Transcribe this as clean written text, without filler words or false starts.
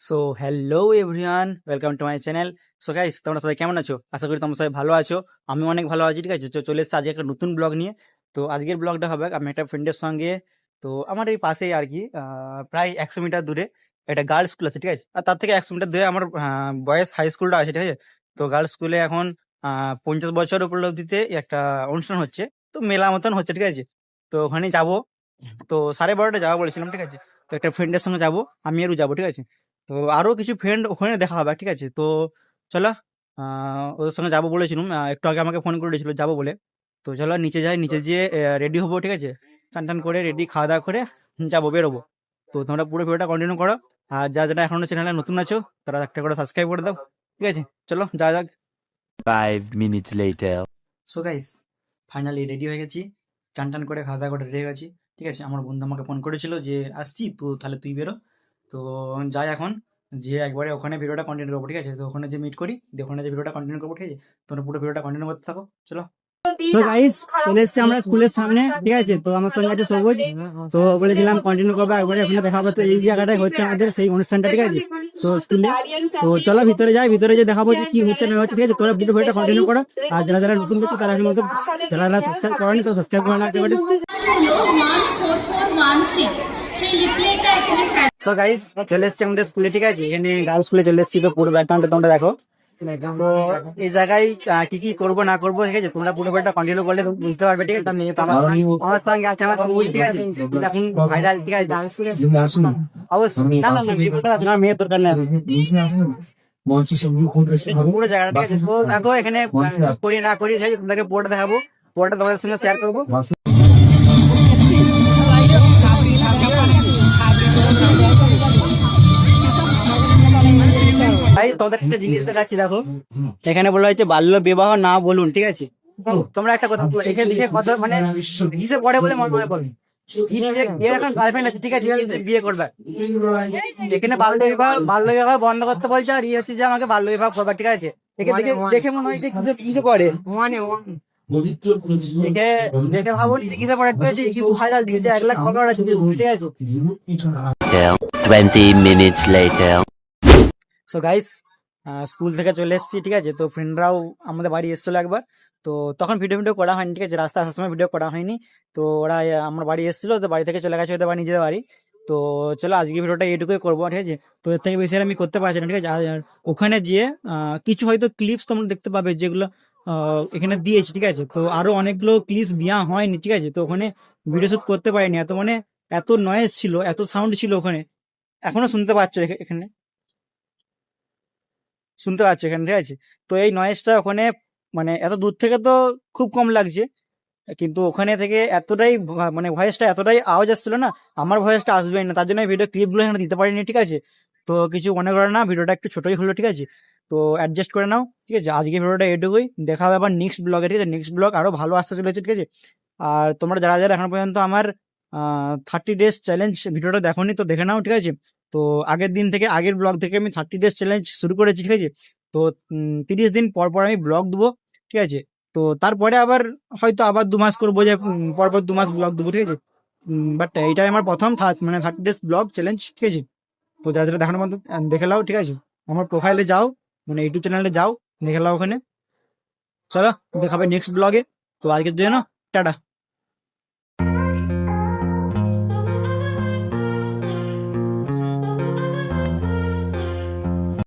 So hello everyone, welcome to my channel. So guys, তোমরা সবাই কেমন আছো? আশা করি তোমরা সবাই ভালো আছো। আমি অনেক ভালো আছি, ঠিক আছে। তো চলে এসেছি আজকে একটা নতুন ব্লগ নিয়ে। তো আজকের ব্লগটা হবে আমি একটা ফ্রেন্ডের সঙ্গে। তো আমার এই পাশেই আর কি প্রায় 100 মিটার দূরে একটা গার্লস স্কুল আছে, ঠিক আছে। আর তার থেকে 100 মিটার দূরে আমার বয়েজ হাই স্কুলটা আছে, ঠিক আছে। তো গার্লস স্কুলে এখন 50 বছর উপলব্ধিতে একটা অনুষ্ঠান হচ্ছে। তো মেলা মতন হচ্ছে, ঠিক আছে। তো ওখানে যাবো। তো 12:30 যাওয়া বলেছিলাম, ঠিক আছে। তো একটা ফ্রেন্ডের সঙ্গে যাবো, আমি আরও যাবো, ঠিক আছে। তো আরো কিছু ফ্রেন্ড ওখানে দেখা হবে, ঠিক আছে। তো চলো, ওদের সঙ্গে যাবো বলেছিলাম। একটু আগে আমাকে ফোন করে দিয়েছিল যাবো বলে। তো চলো নিচে যাই, নিচে যেয়ে রেডি হবো, ঠিক আছে। চান টান করে রেডি, খাওয়া দাওয়া করে যাবো, বেরোবো। তো তোমরা পুরো ভিডিওটা কন্টিনিউ করো। আর যারা যারা এখনো চ্যানেলে নতুন আছো তারা একটা করে সাবস্ক্রাইব করে দাও, ঠিক আছে। চলো যা যাক। 5 minutes later. So guys, finally ready হয়ে গেছি। চান টান করে খাওয়া দাওয়া করে রেডি হয়ে গেছি, ঠিক আছে। আমার বন্ধু আমাকে ফোন করেছিল যে আসছি, তো তাহলে তুই বেরো। তো যাই এখন, যে একবারে ওখানে ভিডিওটা কন্টিনিউ করবো, ঠিক আছে। তো ওখানে যে মিট করি, দিয়ে ওখানে যে ভিডিওটা কন্টিনিউ করবো, ঠিক আছে। তোমরা পুরো ভিডিওটা কন্টিনিউ করতে থাকো, চলো। তো গাইস, চলে এসেছি আমরা স্কুলের সামনে, ঠিক আছে। তো আমার সঙ্গে আছে সবুজ। তো বলেছিলাম কন্টিনিউ করবো, একবারে ওখানে দেখা হবে। তো এই জায়গাটাই হচ্ছে আমাদের সেই অনুষ্ঠানটা, ঠিক আছে। তো স্কুলে, তো চলো ভিতরে যাই, ভিতরে যে দেখাবো যে কি হচ্ছে না হচ্ছে, ঠিক আছে। তোরা ভিডিও ভিডিওটা কন্টিনিউ করো। আর যারা যারা নতুন করছে তারা এখন মতো, যারা যারা সাবস্ক্রাইব করেনি তো সাবস্ক্রাইব করে না একেবারে। হলো 14416 সেই লিফলেটটা এখানে তো গাইস, চলে এসেছি আমাদের স্কুলে, ঠিক আছে। এখানে গার্লস স্কুলে চলে এসেছি। তো পুরো ব্যাকগ্রাউন্ডটা তোমরা দেখো। তো এই জায়গায় কি কি করবো না করবো, ঠিক আছে, তোমরা পুরো ভিডিওটা কন্টিনিউ করলে তুমি বুঝতে পারবে, ঠিক আছে। তো আমার সঙ্গে আছে আমার সবুজ, ঠিক আছে। এখন ভাইরাল, ঠিক আছে, ডান্স করে অবশ্যই। না না না, বিপদটা আছে না, মেয়ের দরকার নেই। পুরো জায়গাটা, ঠিক আছে। তো দেখো এখানে করি না করি, ঠিক আছে, তোমাদেরকে পুরোটা দেখাবো, পুরোটা তোমাদের সঙ্গে শেয়ার করবো। ভাই তোমাদের একটা জিনিস দেখাচ্ছি, দেখো। এখানে বলা হয়েছে বাল্য বিবাহ না বলুন, ঠিক আছে। তোমরা একটা কথা বলো, এখানে দেখে কত মানে কিসে পড়ে বলে মনে হয় বলো। এর এখন গার্লফ্রেন্ড আছে, ঠিক আছে, বিয়ে করবে। এখানে বাল্য বিবাহ বন্ধ করতে বলছে, আর ইয়ে হচ্ছে যে আমাকে বাল্য বিবাহ করবে, ঠিক আছে। একে দেখে দেখে মনে হয় যে কিসে কিসে পড়ে, একে দেখে ভাবুন যে কিসে পড়ে, ঠিক আছে। কিন্তু ভাইরাল দিয়েছে 1 লাখ ফলোয়ার আছে, ঠিক আছে। 20 minutes later. So guys, school থেকে চলে এসেছি, ঠিক আছে। তো ফ্রেন্ডরাও আমাদের বাড়ি এসেছিল একবার। তো তখন ভিডিও ভিডিও করা হয়নি, ঠিক আছে, রাস্তা আসার সময় ভিডিও করা হয়নি। তো ওরা আমার বাড়ি এসেছিল, তো বাড়ি থেকে চলে গেছে ওদের বাড়ি, নিজেদের বাড়ি। তো চলো আজকে ভিডিওটা এইটুকুই করবো, ঠিক আছে। তো এর থেকে বেশি আর আমি করতে পারছি না, ঠিক আছে। আর ওখানে গিয়ে কিছু হয়তো ক্লিপস তোমরা দেখতে পাবে যেগুলো এখানে দিয়েছি, ঠিক আছে। তো আরো অনেকগুলো ক্লিপস দেওয়া হয়নি, ঠিক আছে। তো ওখানে ভিডিও শুট করতে পারিনি, এত মানে এত নয়েজ ছিল, এত সাউন্ড ছিল ওখানে। এখনো শুনতে পাচ্ছ এখানে, শুনতে পাচ্ছ এখানে, ঠিক আছে। তো এই নয়েজটা ওখানে মানে এত দূর থেকে তো খুব কম লাগছে, কিন্তু ওখানে থেকে এতটাই মানে ভয়েসটা এতটাই আওয়াজ আসছিল না, আমার ভয়েসটা আসবেই না, তার জন্য ভিডিও ক্লিপগুলো এখানে দিতে পারিনি, ঠিক আছে। তো কিছু মনে করে না, ভিডিওটা একটু ছোটই হলো, ঠিক আছে। তো অ্যাডজাস্ট করে নাও, ঠিক আছে। আজকে ভিডিওটা এটুকুই, দেখা হবে আবার নেক্সট ব্লগে, ঠিক আছে। নেক্সট ব্লগ আরো ভালো আসতে চলেছে, ঠিক আছে। আর তোমরা যারা যারা এখন পর্যন্ত আমার 30 ডেজ চ্যালেঞ্জ ভিডিওটা দেখোনি তো দেখে নাও, ঠিক আছে। তো আগের দিন থেকে, আগের ব্লগ থেকে আমি 30 ডেজ চ্যালেঞ্জ শুরু করেছি, ঠিক আছে। তো 30 দিন পর পর আমি ব্লগ দেবো, ঠিক আছে। তো তারপরে আবার হয়তো আবার 2 মাস করবো, যে পরপর 2 মাস ব্লগ দেবো, ঠিক আছে। বাট এইটাই আমার প্রথম মানে 30 ডেজ ব্লগ চ্যালেঞ্জ, ঠিক আছে। তো যারা যারা দেখানোর মতো দেখে নাও, ঠিক আছে। আমার প্রোফাইলে যাও, মানে ইউটিউব চ্যানেলে যাও, দেখে নাও ওখানে। চলো দেখাবে নেক্সট ব্লগে। তো আজকের জন্য টাটা।